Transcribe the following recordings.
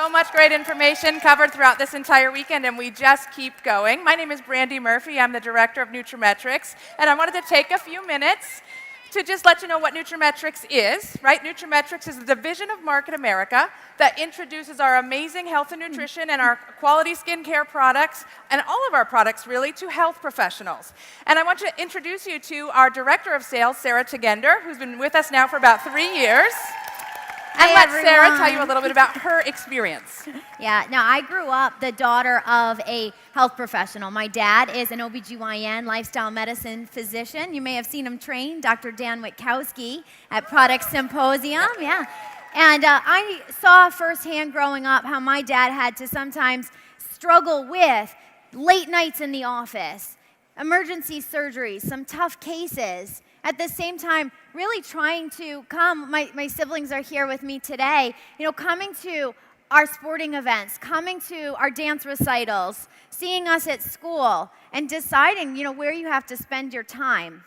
So much great information covered throughout this entire weekend, and we just keep going. My name is Brandy Murphy. I'm the director of nutraMetrix, and I wanted to take a few minutes to just let you know what nutraMetrix is, right? nutraMetrix is the division of Market America that introduces our amazing health and nutrition and our quality skincare products, and all of our products really, to health professionals. And I want to introduce you to our director of sales, Zora, who's been with us now for about 3 years. And let Zora tell you a little bit about her experience. Yeah, now I grew up the daughter of a health professional. My dad is an OBGYN, lifestyle medicine physician. You may have seen him train, Dr. Dan Witkowski at Product Symposium, yeah. And I saw firsthand growing up how my dad had to sometimes struggle with late nights in the office, emergency surgeries, some tough cases. At the same time, really trying to come, my siblings are here with me today, coming to our sporting events, coming to our dance recitals, seeing us at school, and deciding, where you have to spend your time.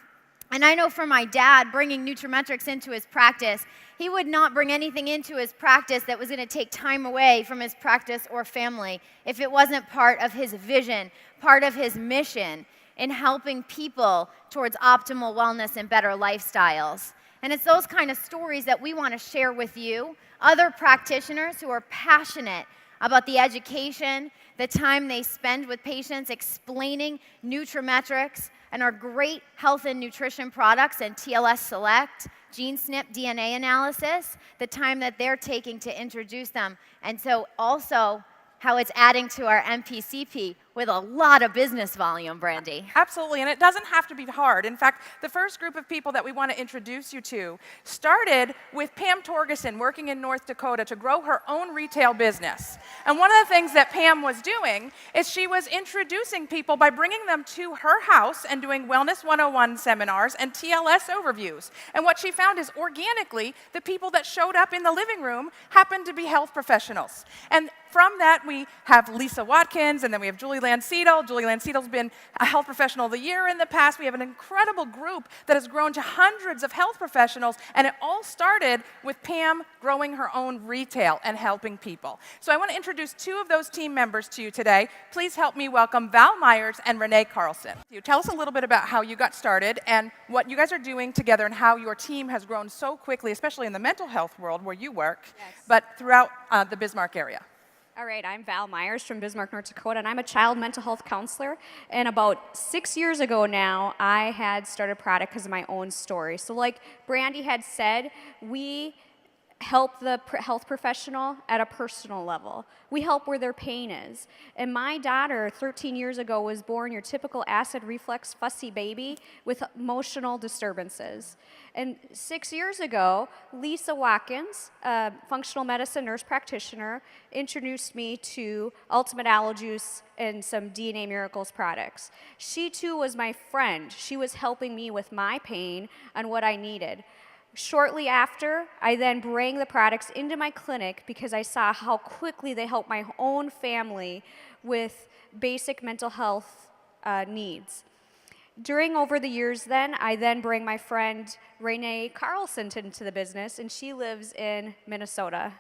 And I know for my dad, bringing nutraMetrix into his practice, he would not bring anything into his practice that was going to take time away from his practice or family if it wasn't part of his vision, part of his mission in helping people towards optimal wellness and better lifestyles. And it's those kind of stories that we want to share with you, other practitioners who are passionate about the education, the time they spend with patients explaining nutraMetrix and our great health and nutrition products and TLS Select, GeneSNP DNA analysis, the time that they're taking to introduce them. And so also how it's adding to our MPCP with a lot of business volume, Brandy. Absolutely, and it doesn't have to be hard. In fact, the first group of people that we want to introduce you to started with Pam Torgerson working in North Dakota to grow her own retail business. And one of the things that Pam was doing is she was introducing people by bringing them to her house and doing Wellness 101 seminars and TLS overviews. And what she found is organically, the people that showed up in the living room happened to be health professionals. And from that, we have Lisa Watkins, and then we have Julie Lancito. Julie Lancito's been a Health Professional of the Year in the past. We have an incredible group that has grown to hundreds of health professionals, and it all started with Pam growing her own retail and helping people. So I want to introduce two of those team members to you today. Please help me welcome Val Meyers and Renee Carlson. You tell us a little bit about how you got started and what you guys are doing together and how your team has grown so quickly, especially in the mental health world where you work, but throughout the Bismarck area. All right, I'm Val Meyers from Bismarck, North Dakota, and I'm a child mental health counselor. And about 6 years ago now, I had started a product because of my own story. So like Brandy had said, we help the health professional at a personal level. We help where their pain is. And my daughter, 13 years ago, was born your typical acid reflux fussy baby with emotional disturbances. And 6 years ago, Lisa Watkins, a functional medicine nurse practitioner, introduced me to Ultimate Aloe Juice and some DNA Miracles products. She too was my friend. She was helping me with my pain and what I needed. Shortly after, I then bring the products into my clinic because I saw how quickly they helped my own family with basic mental health needs. Over the years then, I then bring my friend Renee Carlson into the business, and she lives in Minnesota.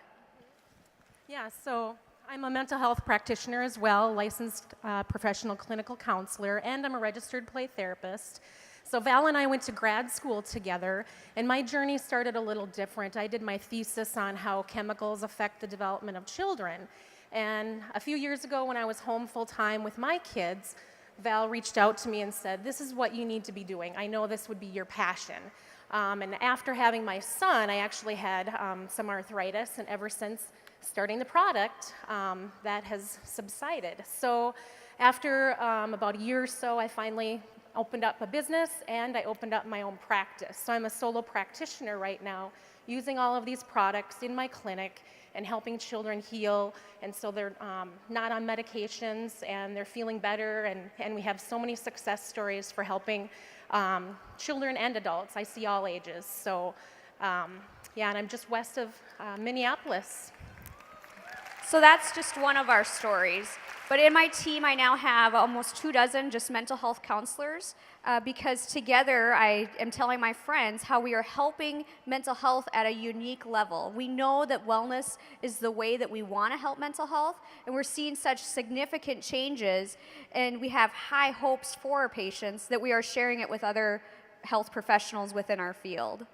Yeah, so I'm a mental health practitioner as well, licensed professional clinical counselor, and I'm a registered play therapist. So Val and I went to grad school together, and my journey started a little different. I did my thesis on how chemicals affect the development of children. And a few years ago when I was home full-time with my kids, Val reached out to me and said, this is what you need to be doing. I know this would be your passion. And after having my son, I actually had some arthritis, and ever since starting the product, that has subsided. So after about a year or so, I finally opened up a business, and I opened up my own practice. So I'm a solo practitioner right now, using all of these products in my clinic and helping children heal, and so they're not on medications, and they're feeling better, and we have so many success stories for helping children and adults. I see all ages. So yeah, and I'm just west of Minneapolis. So that's just one of our stories. But in my team, I now have almost 24 just mental health counselors because together I am telling my friends how we are helping mental health at a unique level. We know that wellness is the way that we want to help mental health, and we're seeing such significant changes, and we have high hopes for our patients that we are sharing it with other health professionals within our field.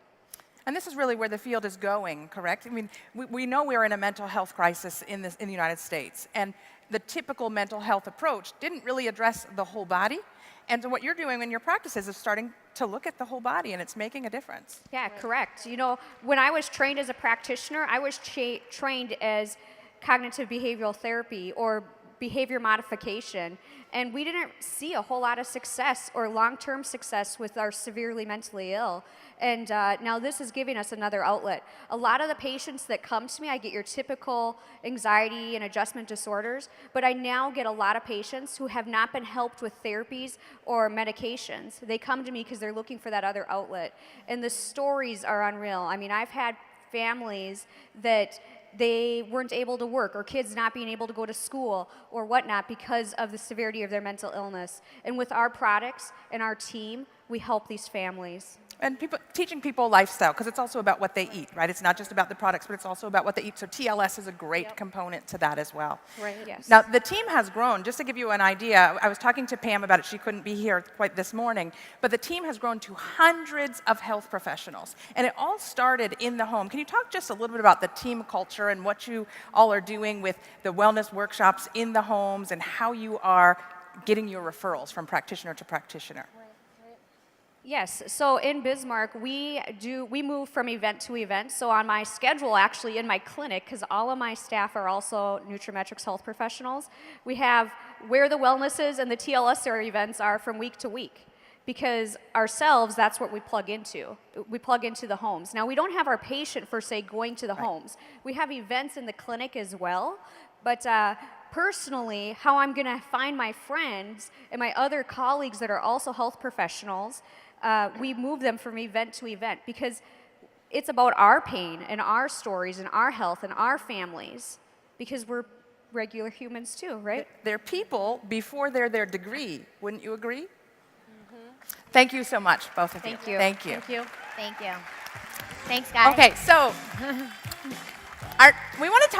And this is really where the field is going, correct? I mean, we know we're in a mental health crisis in the United States, and the typical mental health approach didn't really address the whole body. And so what you're doing in your practices is starting to look at the whole body, and it's making a difference. Yeah, correct. You know, when I was trained as a practitioner, I was trained as cognitive behavioral therapy or behavior modification, and we didn't see a whole lot of success or long-term success with our severely mentally ill. And now this is giving us another outlet. A lot of the patients that come to me, I get your typical anxiety and adjustment disorders, but I now get a lot of patients who have not been helped with therapies or medications. They come to me because they're looking for that other outlet. And the stories are unreal. I mean, I've had families that they weren't able to work, or kids not being able to go to school or whatnot because of the severity of their mental illness. And with our products and our team, we help these families. And teaching people lifestyle, because it's also about what they eat, right? It's not just about the products, but it's also about what they eat. So TLS is a great component to that as well. Right. Yes. Now, the team has grown. Just to give you an idea, I was talking to Pam about it. She couldn't be here quite this morning. But the team has grown to hundreds of health professionals. And it all started in the home. Can you talk just a little bit about the team culture and what you all are doing with the wellness workshops in the homes and how you are getting your referrals from practitioner to practitioner? Yes, so in Bismarck, we move from event to event. So on my schedule, actually in my clinic, because all of my staff are also nutraMetrix health professionals, we have where the wellness is and the TLS events are from week to week. Because ourselves, that's what we plug into. We plug into the homes. Now, we don't have our patient, for say, going to the homes. We have events in the clinic as well, but personally, how I'm gonna find my friends and my other colleagues that are also health professionals, we move them from event to event because it's about our pain and our stories and our health and our families because we're regular humans too, right? They're people before they're their degree. Wouldn't you agree? Mm-hmm. Thank you so much, both of you. Thank you. Thank you. Thank you. Thank you. Thanks, guys. Okay, so we want to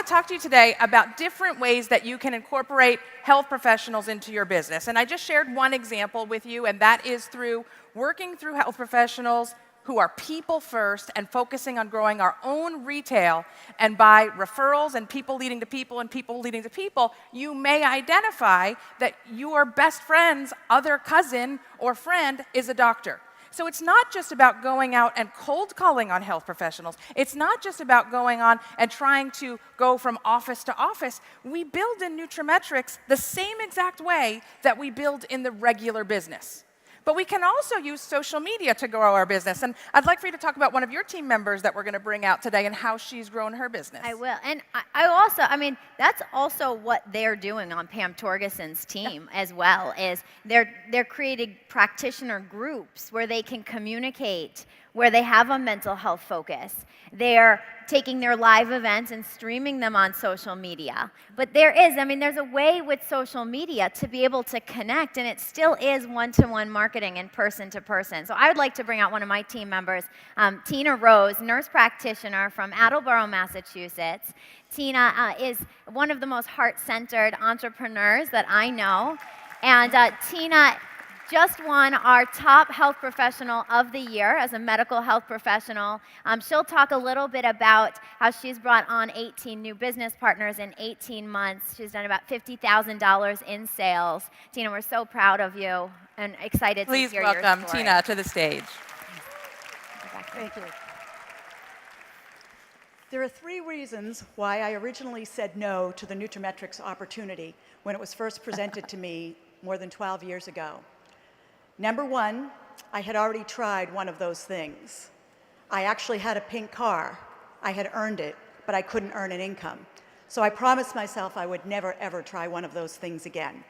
talk to you today about different ways that you can incorporate health professionals into your business. And I just shared one example with you, and that is through working through health professionals who are people first and focusing on growing our own retail. And by referrals and people leading to people and people leading to people, you may identify that your best friend's other cousin or friend is a doctor. So it's not just about going out and cold calling on health professionals. It's not just about going on and trying to go from office to office. We build in nutraMetrix the same exact way that we build in the regular business. But we can also use social media to grow our business. And I'd like for you to talk about one of your team members that we're going to bring out today and how she's grown her business. I will. And I mean, that's also what they're doing on Pam Torgeson's team as well, is they're creating practitioner groups where they can communicate, where they have a mental health focus. They're taking their live events and streaming them on social media. But there's a way with social media to be able to connect, and it still is one-to-one marketing and person-to-person. So I would like to bring out one of my team members, Tina Rose, nurse practitioner from Attleboro, Massachusetts. Tina is one of the most heart-centered entrepreneurs that I know. And Tina just won our top health professional of the year as a medical health professional. She'll talk a little bit about how she's brought on 18 new business partners in 18 months. She's done about $50,000 in sales. Tina, we're so proud of you and excited to hear your story. Please welcome Tina to the stage. Thank you. There are 3 reasons why I originally said no to the nutraMetrix opportunity when it was first presented to me more than 12 years ago. Number 1, I had already tried one of those things. I actually had a pink car. I had earned it, but I couldn't earn an income. So I promised myself I would never, ever try one of those things again.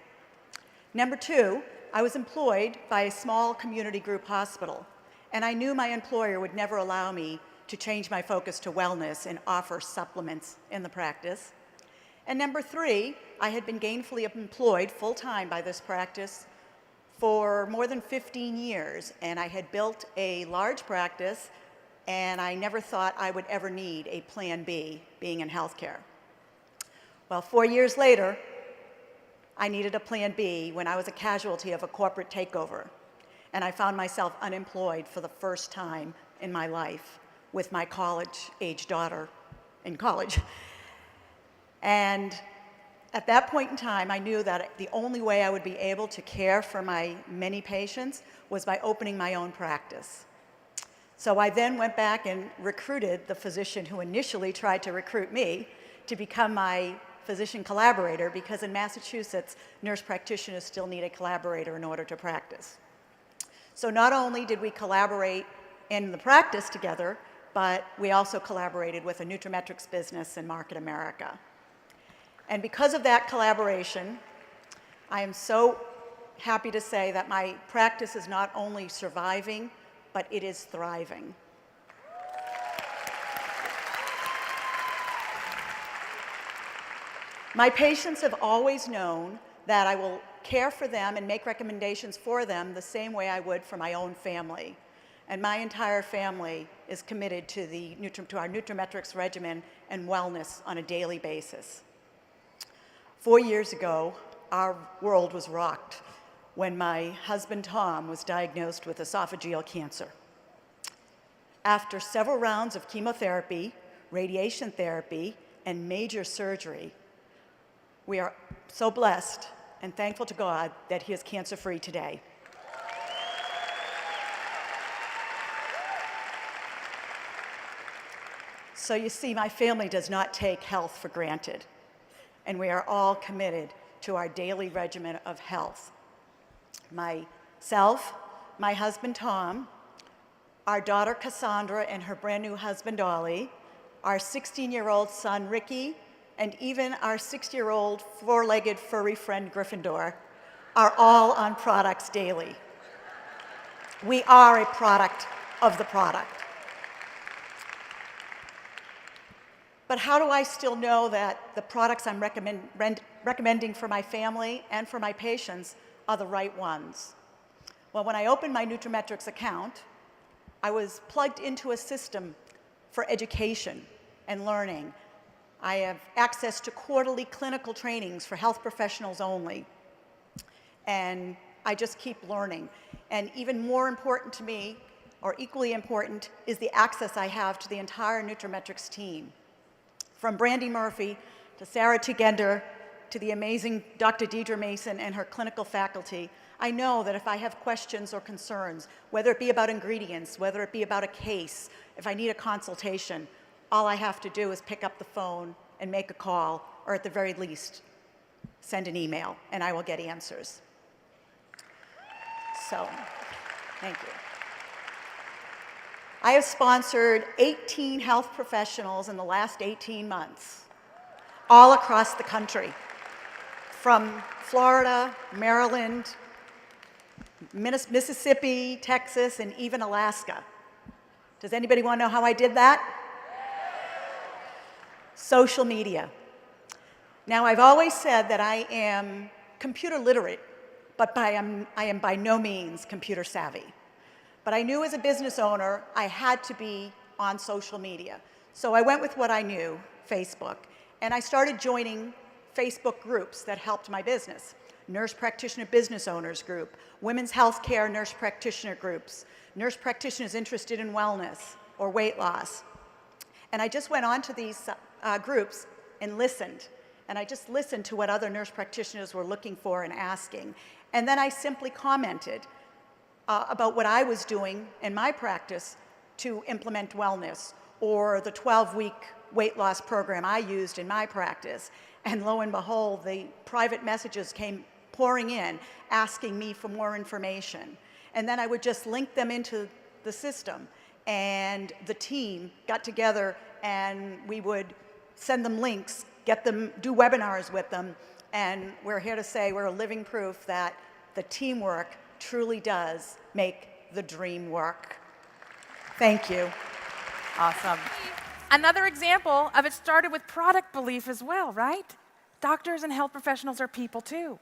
Number 2, I was employed by a small community group hospital, and I knew my employer would never allow me to change my focus to wellness and offer supplements in the practice. And number 3, I had been gainfully employed full-time by this practice for more than 15 years, and I had built a large practice, and I never thought I would ever need a plan B being in healthcare. Well, 4 years later, I needed a plan B when I was a casualty of a corporate takeover, and I found myself unemployed for the first time in my life with my college-age daughter in college. And at that point in time, I knew that the only way I would be able to care for my many patients was by opening my own practice. So I then went back and recruited the physician who initially tried to recruit me to become my physician collaborator, because in Massachusetts, nurse practitioners still need a collaborator in order to practice. So not only did we collaborate in the practice together, but we also collaborated with a nutraMetrix business in Market America. And because of that collaboration, I am so happy to say that my practice is not only surviving, but it is thriving. My patients have always known that I will care for them and make recommendations for them the same way I would for my own family. And my entire family is committed to our nutraMetrix regimen and wellness on a daily basis. 4 years ago, our world was rocked when my husband Tom was diagnosed with esophageal cancer. After several rounds of chemotherapy, radiation therapy, and major surgery, we are so blessed and thankful to God that he is cancer-free today. So you see, my family does not take health for granted, and we are all committed to our daily regimen of health. Myself, my husband Tom, our daughter Cassandra and her brand new husband Ollie, our 16-year-old son Ricky, and even our 6-year-old four-legged furry friend Gryffindor are all on products daily. We are a product of the product. But how do I still know that the products I'm recommending for my family and for my patients are the right ones? Well, when I opened my nutraMetrix account, I was plugged into a system for education and learning. I have access to quarterly clinical trainings for health professionals only. And I just keep learning. And even more important to me, or equally important, is the access I have to the entire nutraMetrix team. From Brandy Murphy to Sarah Tugender to the amazing Dr. Deidre Mason and her clinical faculty, I know that if I have questions or concerns, whether it be about ingredients, whether it be about a case, if I need a consultation, all I have to do is pick up the phone and make a call, or at the very least, send an email, and I will get answers. So, thank you. I have sponsored 18 health professionals in the last 18 months, all across the country, from Florida, Maryland, Mississippi, Texas, and even Alaska. Does anybody want to know how I did that? Social media. Now, I've always said that I am computer literate, but I am by no means computer savvy. But I knew as a business owner, I had to be on social media. So I went with what I knew, Facebook, and I started joining Facebook groups that helped my business. Nurse Practitioner Business Owners Group, Women's Healthcare Nurse Practitioner Groups, nurse practitioners interested in wellness or weight loss. And I just went on to these groups and listened. And I just listened to what other nurse practitioners were looking for and asking. And then I simply commented about what I was doing in my practice to implement wellness, or the 12-week weight loss program I used in my practice. And lo and behold, the private messages came pouring in, asking me for more information. And then I would just link them into the system. And the team got together and we would send them links, get them, do webinars with them. And we're here to say we're a living proof that the teamwork truly does make the dream work. Thank you. Awesome. Another example of it started with product belief as well, right? doctors and health professionals are people too.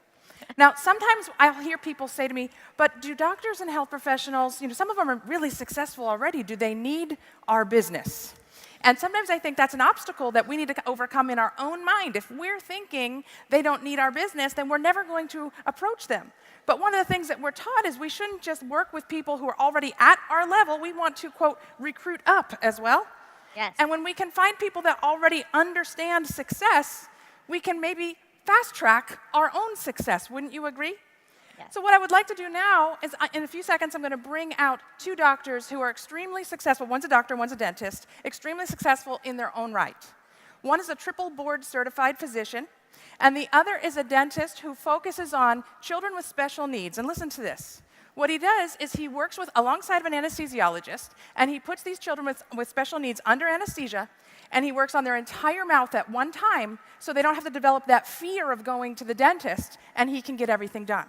Now, sometimes I'll hear people say to me, but do doctors and health professionals, some of them are really successful already, do they need our business? And sometimes I think that's an obstacle that we need to overcome in our own mind. If we're thinking they don't need our business, then we're never going to approach them. But one of the things that we're taught is we shouldn't just work with people who are already at our level. We want to, quote, recruit up as well. Yes. And when we can find people that already understand success, we can maybe fast track our own success. Wouldn't you agree? Yes. So what I would like to do now is, in a few seconds, I'm going to bring out two doctors who are extremely successful. One's a doctor, one's a dentist, extremely successful in their own right. One is a triple board certified physician, and the other is a dentist who focuses on children with special needs. And listen to this. What he does is he works alongside of an anesthesiologist, and he puts these children with special needs under anesthesia, and he works on their entire mouth at one time so they don't have to develop that fear of going to the dentist, and he can get everything done.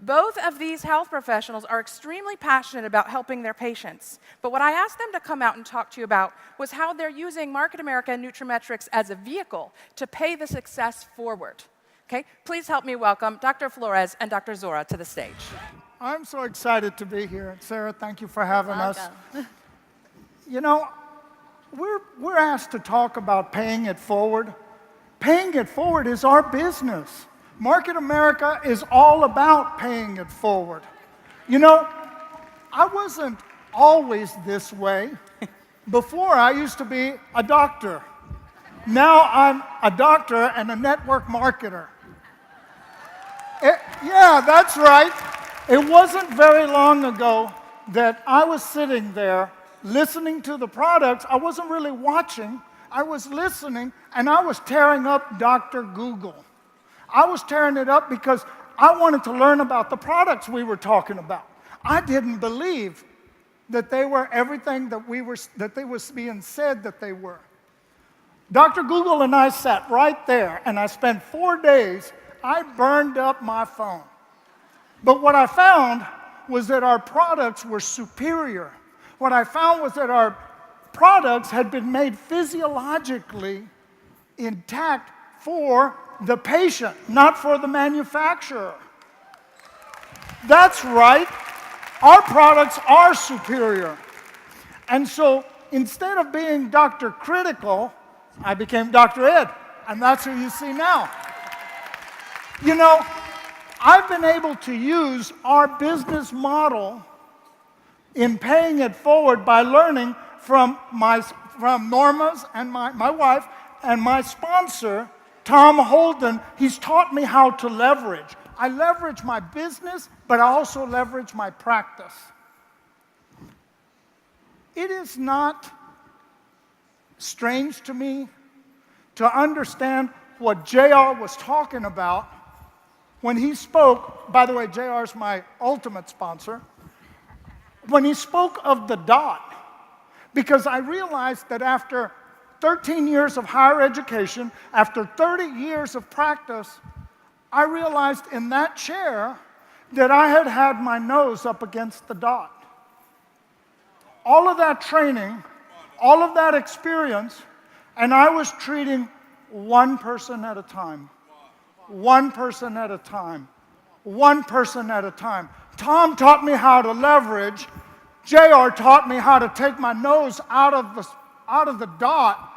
Both of these health professionals are extremely passionate about helping their patients. But what I asked them to come out and talk to you about was how they're using Market America and nutraMetrix as a vehicle to pay the success forward. Okay, please help me welcome Dr. Flores and Dr. Zora to the stage. I'm so excited to be here. Sarah, thank you for having us. Welcome. You know, we're asked to talk about paying it forward. Paying it forward is our business. Market America is all about paying it forward. You know, I wasn't always this way. Before, I used to be a doctor. Now I'm a doctor and a network marketer. Yeah, that's right. It wasn't very long ago that I was sitting there listening to the products. I wasn't really watching. I was listening, and I was tearing up Dr. Google. I was tearing it up because I wanted to learn about the products we were talking about. I didn't believe that they were everything that they was being said that they were. Dr. Google and I sat right there, and I spent 4 days. I burned up my phone. But what I found was that our products were superior. What I found was that our products had been made physiologically intact for the patient, not for the manufacturer. That's right. Our products are superior. And so instead of being Dr. Critical, I became Dr. Ed, and that's who you see now. You know, I've been able to use our business model in paying it forward by learning from Norma's and my wife and my sponsor, Tom Holden. He's taught me how to leverage. I leverage my business, but I also leverage my practice. It is not strange to me to understand what JR was talking about when he spoke. By the way, JR is my ultimate sponsor. When he spoke of the dot, because I realized that after 13 years of higher education, after 30 years of practice, I realized in that chair that I had had my nose up against the dot. All of that training, all of that experience, and I was treating one person at a time. One person at a time. One person at a time. Tom taught me how to leverage. JR taught me how to take my nose out of the dot.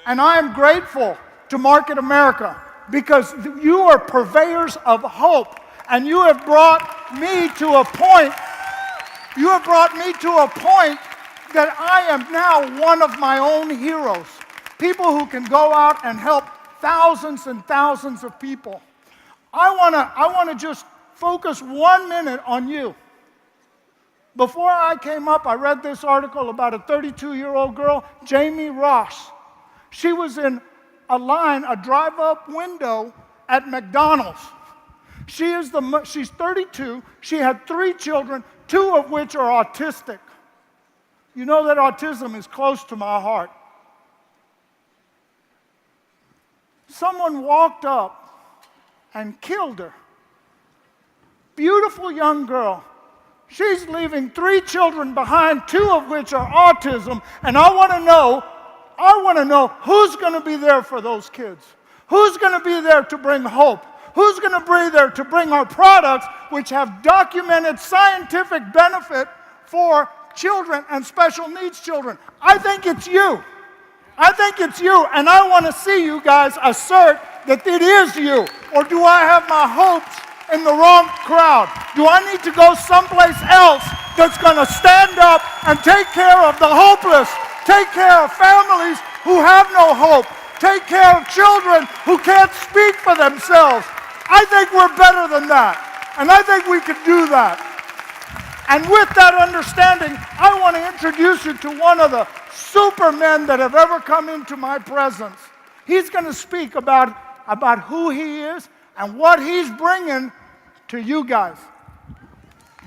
And I am grateful to Market America because you are purveyors of hope. And you have brought me to a point, that I am now one of my own heroes. People who can go out and help thousands and thousands of people. I want to just focus 1 minute on you. Before I came up, I read this article about a 32-year-old girl, Jamie Ross. She was in a drive-up window at McDonald's. She's 32. She had 3 children, 2 of which are autistic. You know that autism is close to my heart. Someone walked up and killed her. Beautiful young girl. She's leaving 3 children behind, 2 of which are autism, and I want to know who's going to be there for those kids. Who's going to be there to bring hope? Who's going to be there to bring our products, which have documented scientific benefit for children and special needs children? I think it's you. I think it's you, and I want to see you guys assert that it is you. Or do I have my hopes in the wrong crowd? Do I need to go someplace else that's going to stand up and take care of the hopeless, take care of families who have no hope, take care of children who can't speak for themselves? I think we're better than that, and I think we can do that. And with that understanding, I want to introduce you to one of the supermen that have ever come into my presence. He's going to speak about who he is and what he's bringing to you guys.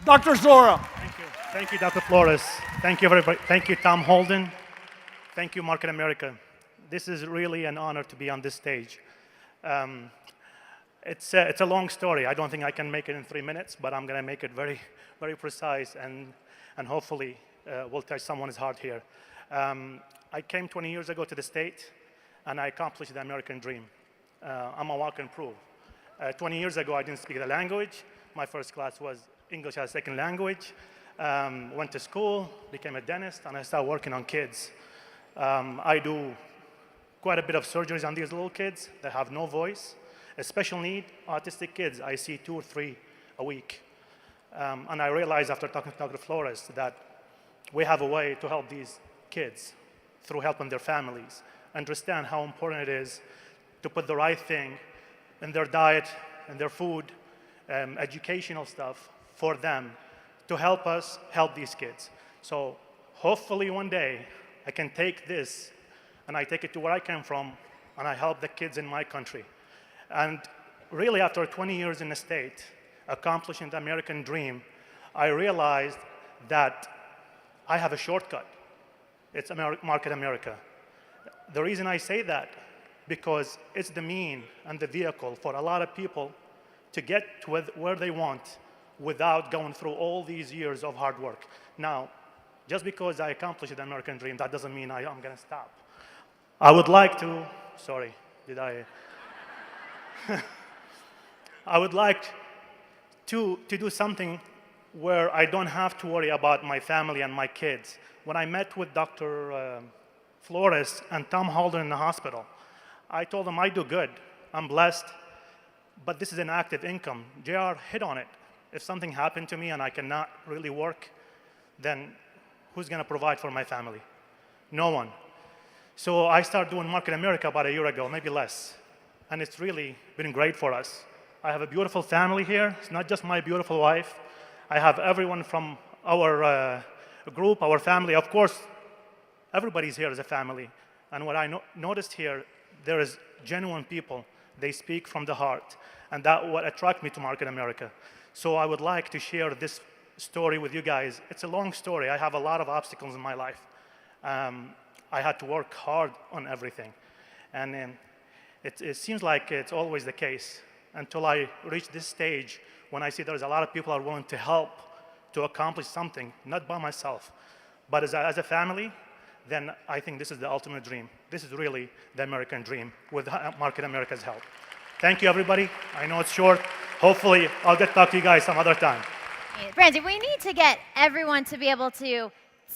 Dr. Zora. Thank you. Thank you, Dr. Flores. Thank you, everybody. Thank you, Tom Holden. Thank you, Market America. This is really an honor to be on this stage. It's a long story. I don't think I can make it in 3 minutes, but I'm going to make it very, very precise, and hopefully will touch someone's heart here. I came 20 years ago to the state, and I accomplished the American dream. I'm a walk-in proof. 20 years ago, I didn't speak the language. My first class was English as a second language. Went to school, became a dentist, and I started working on kids. I do quite a bit of surgeries on these little kids that have no voice. Special need, autistic kids, I see 2 or 3 a week. And I realized after talking to Dr. Flores that we have a way to help these kids through helping their families understand how important it is to put the right thing in their diet and their food, educational stuff for them to help us help these kids. So hopefully one day I can take this and I take it to where I came from and I help the kids in my country. And really after 20 years in the state, accomplishing the American dream, I realized that I have a shortcut. It's Market America. The reason I say that, because it's the mean and the vehicle for a lot of people to get to where they want without going through all these years of hard work. Now, just because I accomplished the American dream, that doesn't mean I'm going to stop. I would like to, sorry, did I? I would like to do something where I don't have to worry about my family and my kids. When I met with Dr. Flores and Tom Holden in the hospital, I told them I do good, I'm blessed, but this is an active income. JR hit on it. If something happened to me and I cannot really work, then who's going to provide for my family? No one. So I started doing Market America about a year ago, maybe less. And it's really been great for us. I have a beautiful family here. It's not just my beautiful wife. I have everyone from our group, our family. Of course, everybody's here as a family. And what I noticed here, there is genuine people. They speak from the heart. And that's what attracted me to Market America. So I would like to share this story with you guys. It's a long story. I have a lot of obstacles in my life. I had to work hard on everything. And it seems like it's always the case until I reach this stage when I see there's a lot of people who are willing to help to accomplish something, not by myself, but as a family, then I think this is the ultimate dream. This is really the American dream with Market America's help. Thank you, everybody. I know it's short. Hopefully, I'll get back to you guys some other time. Brandy, we need to get everyone to be able to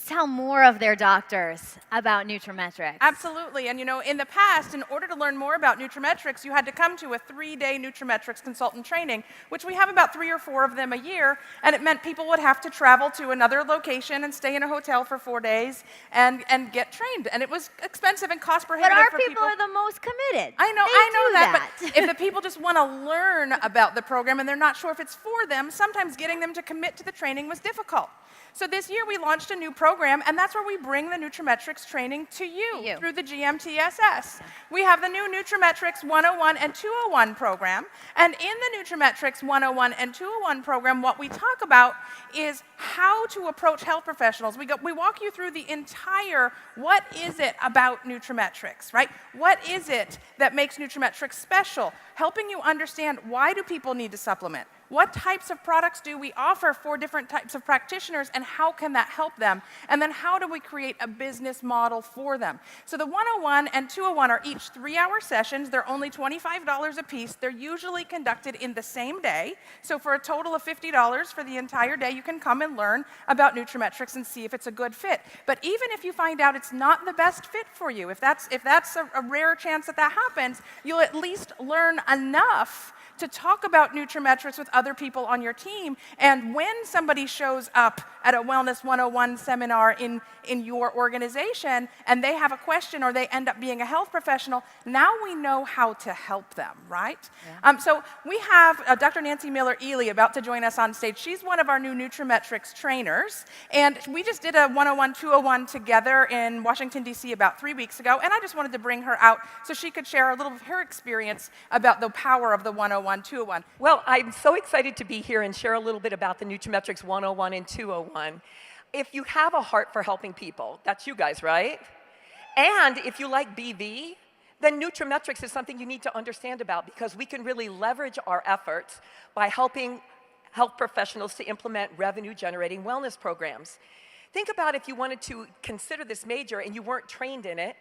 tell more of their doctors about nutraMetrix. Absolutely. And you know, in the past, in order to learn more about nutraMetrix, you had to come to a 3-day nutraMetrix consultant training, which we have about 3 or 4 of them a year. And it meant people would have to travel to another location and stay in a hotel for 4 days and get trained. And it was expensive and cost prohibitive But our for people are the most committed. I know that. But if the people just want to learn about the program and they're not sure if it's for them, sometimes getting them to commit to the training was difficult. So this year we launched a new program, and that's where we bring the nutraMetrix training to you through the GMTSS. We have the new nutraMetrix 101 and 201 program, and in the nutraMetrix 101 and 201 program, what we talk about is how to approach health professionals. We walk you through the entire, what is it about nutraMetrix, right? What is it that makes nutraMetrix special? Helping you understand, why do people need to supplement? What types of products do we offer for different types of practitioners, and how can that help them? And then how do we create a business model for them? So the 101 and 201 are each 3-hour sessions. They're only $25 a piece. They're usually conducted in the same day. So for a total of $50 for the entire day, you can come and learn about nutraMetrix and see if it's a good fit. But even if you find out it's not the best fit for you, if that's a rare chance that that happens, you'll at least learn enough to talk about nutraMetrix with other people on your team. And when somebody shows up at a Wellness 101 seminar in your organization and they have a question or they end up being a health professional, now we know how to help them, right? Yeah. So we have Dr. Nancy Miller-Ely about to join us on stage. She's one of our new nutraMetrix trainers. And we just did a 101, 201 together in Washington, D.C. about 3 weeks ago. And I just wanted to bring her out so she could share a little of her experience about the power of the 101, 201. Well, I'm so excited to be here and share a little bit about the nutraMetrix 101 and 201. If you have a heart for helping people, that's you guys, right? And if you like BV, then nutraMetrix is something you need to understand about, because we can really leverage our efforts by helping health professionals to implement revenue-generating wellness programs. Think about if you wanted to consider this major and you weren't trained in it,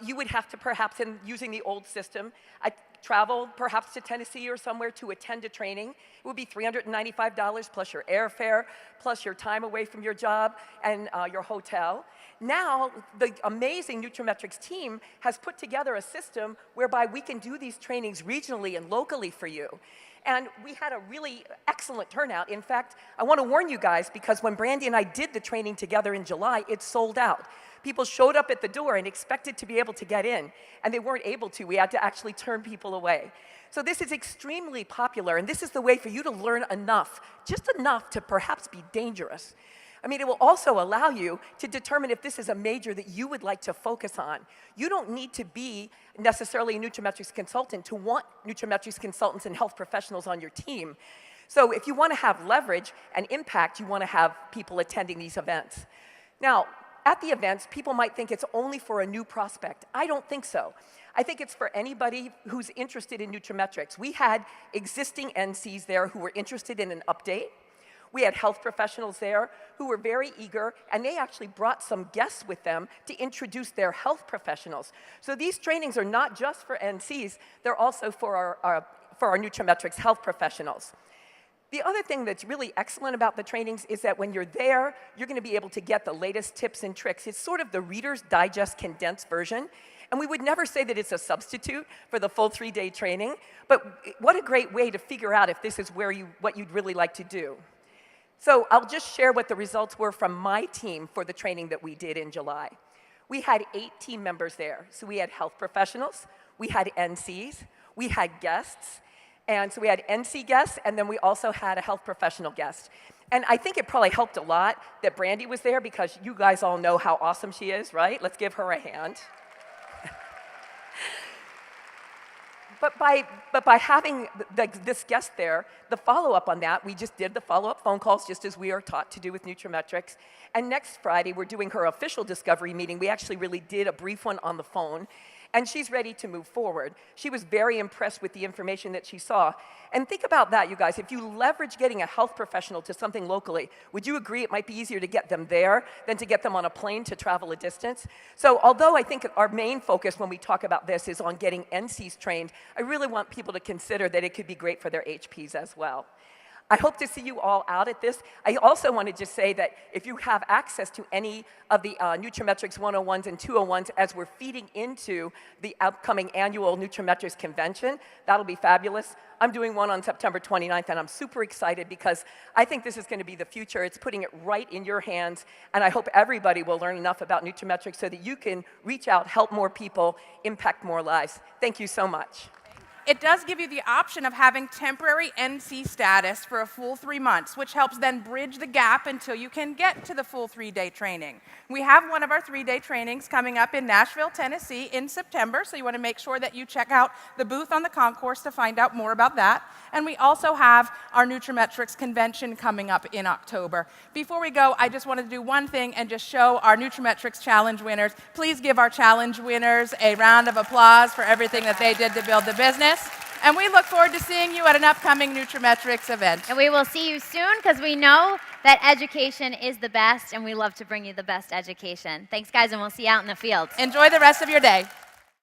you would have to perhaps, in using the old system, travel perhaps to Tennessee or somewhere to attend a training. It would be $395 plus your airfare, plus your time away from your job and your hotel. Now, the amazing nutraMetrix team has put together a system whereby we can do these trainings regionally and locally for you. And we had a really excellent turnout. In fact, I want to warn you guys, because when Brandy and I did the training together in July, it sold out. People showed up at the door and expected to be able to get in, and they weren't able to. We had to actually turn people away. So this is extremely popular, and this is the way for you to learn enough, just enough to perhaps be dangerous. I mean, it will also allow you to determine if this is a major that you would like to focus on. You don't need to be necessarily a nutraMetrix consultant to want nutraMetrix consultants and health professionals on your team. So if you want to have leverage and impact, you want to have people attending these events. Now, at the events, people might think it's only for a new prospect. I don't think so. I think it's for anybody who's interested in nutraMetrix. We had existing NCs there who were interested in an update. We had health professionals there who were very eager, and they actually brought some guests with them to introduce their health professionals. So these trainings are not just for NCs, they're also for our nutraMetrix health professionals. The other thing that's really excellent about the trainings is that when you're there, you're going to be able to get the latest tips and tricks. It's sort of the Reader's Digest condensed version. And we would never say that it's a substitute for the full 3-day training, but what a great way to figure out if this is what you'd really like to do. So I'll just share what the results were from my team for the training that we did in July. We had 8 team members there. So we had health professionals, we had NCs, we had guests, and so we had NC guests, and then we also had a health professional guest. And I think it probably helped a lot that Brandy was there, because you guys all know how awesome she is, right? Let's give her a hand. But by having this guest there, the follow-up on that, we just did the follow-up phone calls just as we are taught to do with nutraMetrix. And next Friday, we're doing her official discovery meeting. We actually really did a brief one on the phone. And she's ready to move forward. She was very impressed with the information that she saw. And think about that, you guys. If you leverage getting a health professional to something locally, would you agree it might be easier to get them there than to get them on a plane to travel a distance? So although I think our main focus when we talk about this is on getting NCs trained, I really want people to consider that it could be great for their HPs as well. I hope to see you all out at this. I also want to just say that if you have access to any of the nutraMetrix 101s and 201s as we're feeding into the upcoming annual nutraMetrix convention, that'll be fabulous. I'm doing one on September 29th, and I'm super excited because I think this is going to be the future. It's putting it right in your hands, and I hope everybody will learn enough about nutraMetrix so that you can reach out, help more people, impact more lives. Thank you so much. It does give you the option of having temporary NC status for a full 3 months, which helps then bridge the gap until you can get to the full 3-day training. We have one of our 3-day trainings coming up in Nashville, Tennessee in September, so you want to make sure that you check out the booth on the concourse to find out more about that. And we also have our nutraMetrix convention coming up in October. Before we go, I just wanted to do one thing and just show our nutraMetrix challenge winners. Please give our challenge winners a round of applause for everything that they did to build the business. And we look forward to seeing you at an upcoming nutraMetrix event. And we will see you soon because we know that education is the best and we love to bring you the best education. Thanks, guys, and we'll see you out in the field. Enjoy the rest of your day.